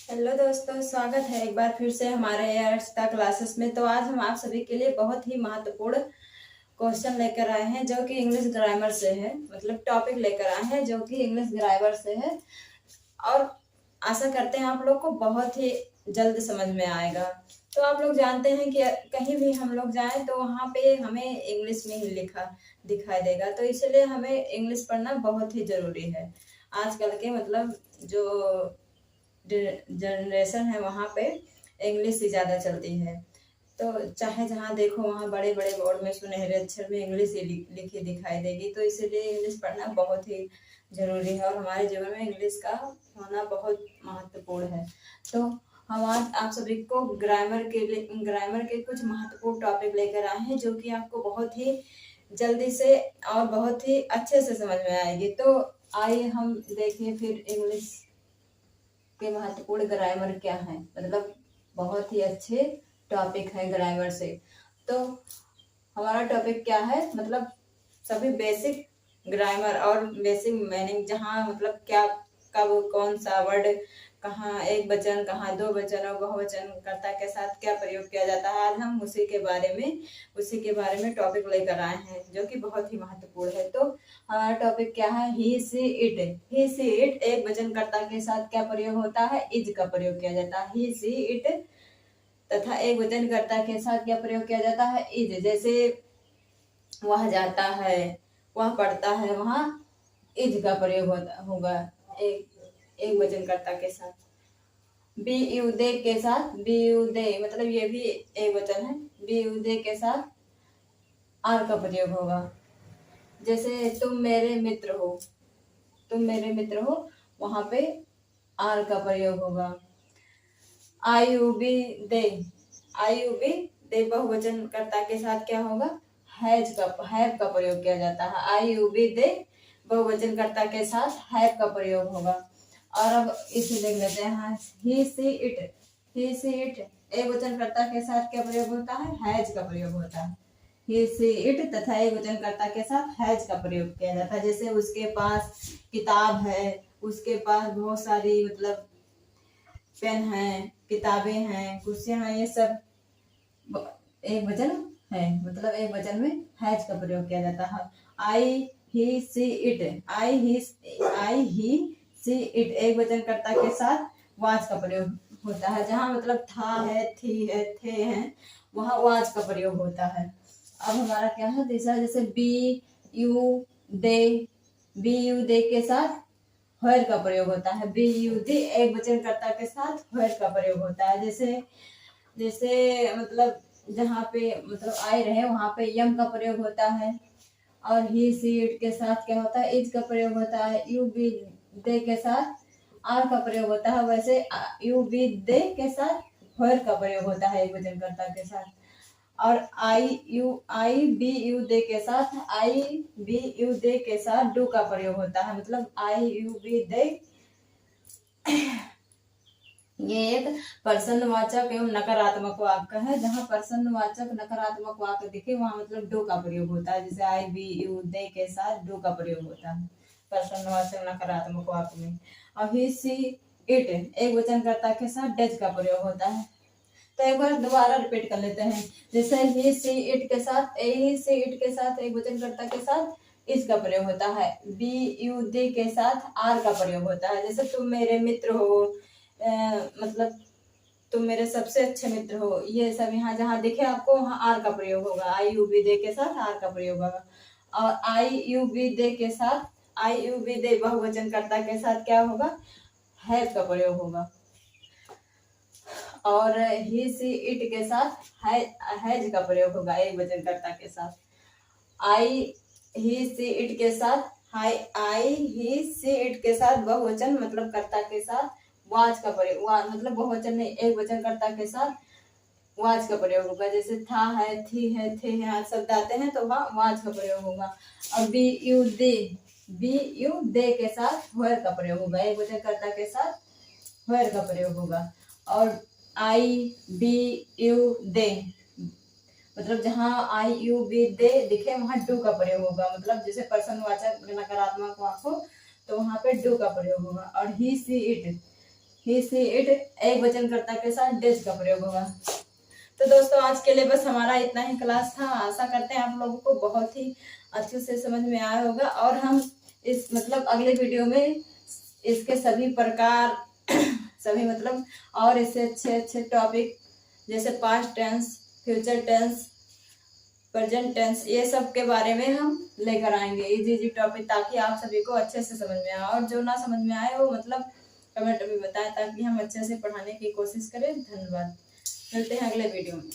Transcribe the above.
Hello दोस्तों, स्वागत है एक बार फिर से हमारे अर्चता क्लासेस में। तो आज हम आप सभी के लिए बहुत ही महत्वपूर्ण क्वेश्चन लेकर आए हैं जो कि इंग्लिश ग्रामर से है। मतलब टॉपिक लेकर आए हैं जो कि इंग्लिश ग्रामर से है और आशा करते हैं आप लोग को बहुत ही जल्द समझ में आएगा। तो आप लोग जानते हैं कि कहीं भी हम लोग जाएं तो वहाँ पे हमें इंग्लिश में ही लिखा दिखाई देगा, तो इसलिए हमें इंग्लिश पढ़ना बहुत ही ज़रूरी है। आजकल के मतलब जो जनरेशन है वहाँ पे इंग्लिश ही ज़्यादा चलती है। तो चाहे जहाँ देखो वहाँ बड़े बड़े बोर्ड में सुनहरे अक्षर में इंग्लिश ही लिखी दिखाई देगी, तो इसीलिए इंग्लिश पढ़ना बहुत ही ज़रूरी है और हमारे जीवन में इंग्लिश का होना बहुत महत्वपूर्ण है। तो हम आज आप सभी को ग्रामर के कुछ महत्वपूर्ण टॉपिक लेकर आए हैं जो कि आपको बहुत ही जल्दी से और बहुत ही अच्छे से समझ में आएगी। तो आइए हम देखिए फिर इंग्लिश के महत्वपूर्ण ग्रामर क्या है। मतलब बहुत ही अच्छे टॉपिक है ग्रामर से। तो हमारा टॉपिक क्या है, मतलब सभी बेसिक ग्रामर और बेसिक मीनिंग, जहाँ मतलब क्या कब कौन सा वर्ड कहाँ एक वचन कहाँ दो वचन और बहुवचन कर्ता के साथ क्या प्रयोग किया जाता है। आज हम उसी के बारे में टॉपिक लेकर आए हैं जो कि बहुत ही महत्वपूर्ण है। तो हमारा टॉपिक क्या है, ही see it. He see it एक वचन कर्ता के साथ क्या प्रयोग होता है, इज का प्रयोग किया जाता है। ही सी इट तथा एक वचन कर्ता के साथ क्या प्रयोग किया जाता है, इज। जैसे वह जाता है, वह पढ़ता है, वहाँ इज का प्रयोग होगा एक वचन कर्ता के साथ। बी यू दे के साथ, बी यू दे मतलब ये भी एक वचन है, बी यू दे के साथ आर का प्रयोग होगा। जैसे तुम मेरे मित्र हो, तुम मेरे मित्र हो, वहां पे आर का प्रयोग होगा। I you we they, I you we they बहुवचन कर्ता के साथ क्या होगा, हैज का हैव का प्रयोग किया जाता है। आई यू बी दे बहुवचन कर्ता के साथ हैव का प्रयोग होगा। और अब इसे देख लेते हैं, ही see it. He see it एक वचन कर्ता के साथ क्या प्रयोग होता है, हैज का प्रयोग होता है। ही सी इट तथा एक वचन कर्ता के साथ हैज का प्रयोग किया जाता है। जैसे उसके पास किताब है, उसके पास बहुत सारी मतलब पेन है, किताबें हैं, कुर्सियां हैं, ये सब एक वचन है। मतलब एक वचन में हैज का प्रयोग किया जाता है। आई ही see it, I he see it एक वचन कर्ता के साथ वाज का प्रयोग होता है। जहाँ मतलब था है, थी है, थे हैं, वहाँ वाज का प्रयोग होता है। अब हमारा क्या है तीसरा, जैसे we you they, we you they के साथ वेयर का प्रयोग होता है। बी यू दे एक वचन कर्ता के साथ वेयर का प्रयोग होता है। जैसे जैसे मतलब जहाँ पे मतलब आए रहे वहां पे यम का प्रयोग होता है। और ही सी इट के साथ क्या होता है, इज का प्रयोग होता है। यू बी दे के साथ आर का प्रयोग होता है। वैसे यू बी दे के साथ वेयर का प्रयोग होता है एक वचन कर्ता के साथ। और आई बी यू दे के साथ, आई बी यू दे के साथ डू का प्रयोग होता है। मतलब आई यू बी दे ये एक प्रश्नवाचक एवं नकारात्मक वाक्य है। जहाँ प्रश्नवाचक नकारात्मक वाक्य दिखे वहां मतलब डू का प्रयोग होता है। जैसे आई बी यू दे के साथ डू का प्रयोग होता है प्रश्नवाचक नकारात्मक वाक्य में। और ही सी इट एक वचन कर्ता के साथ डज का प्रयोग होता है। तो एक बार दोबारा रिपीट कर लेते हैं। जैसे ही सी इट के साथ, ही सी इट के साथ एक वचन कर्ता के साथ इस का प्रयोग होता है। बी यू दे के साथ आर का प्रयोग होता है। जैसे तुम मेरे मित्र हो, मतलब तुम मेरे सबसे अच्छे मित्र हो, ये सब यहाँ जहाँ दिखे आपको वहाँ आर का प्रयोग होगा। आई यू बी दे के साथ आर का प्रयोग होगा। और आई यू बी दे के साथ, आई यू बी दे बहुवचन कर्ता के साथ क्या होगा, हैव का प्रयोग होगा। और ही सी इट के साथ हैज का प्रयोग होगा एक वचन कर्ता के साथ। आई ही सी इट के साथ, आई ही सी इट के साथ बहुवचन मतलब कर्ता के साथ वाज का प्रयोग, मतलब बहुवचन नहीं एक वचन कर्ता के साथ वाज का प्रयोग होगा। जैसे था है, थी है, थे हैं शब्द आते हैं तो वहाँ वाज का प्रयोग होगा। और बी यू दे के साथ वेयर का प्रयोग होगा एक वचन कर्ता के साथ वेयर का प्रयोग होगा। और आई बी यू दे मतलब जहाँ आई यू बी दे दिखे वहां डू का प्रयोग होगा। मतलब जैसे प्रश्नवाचक नकारात्मक वाक्य हो तो वहां पे डू का प्रयोग होगा। और ही see it he see it एक वचनकर्ता के साथ डेज का प्रयोग होगा। तो दोस्तों आज के लिए बस हमारा इतना ही क्लास था। आशा करते हैं आप लोगों को बहुत ही अच्छे से समझ में आया होगा, और हम इस मतलब अगले वीडियो में इसके सभी प्रकार सभी मतलब और इससे अच्छे अच्छे टॉपिक जैसे past tense, future tense, present tense, ये सब के बारे में हम लेकर आएंगे इजी इजी टॉपिक, ताकि आप सभी को अच्छे से समझ में आए, और जो ना समझ में आए वो मतलब कमेंट में बताएं, ताकि हम अच्छे से पढ़ाने की कोशिश करें। धन्यवाद, मिलते हैं अगले वीडियो में।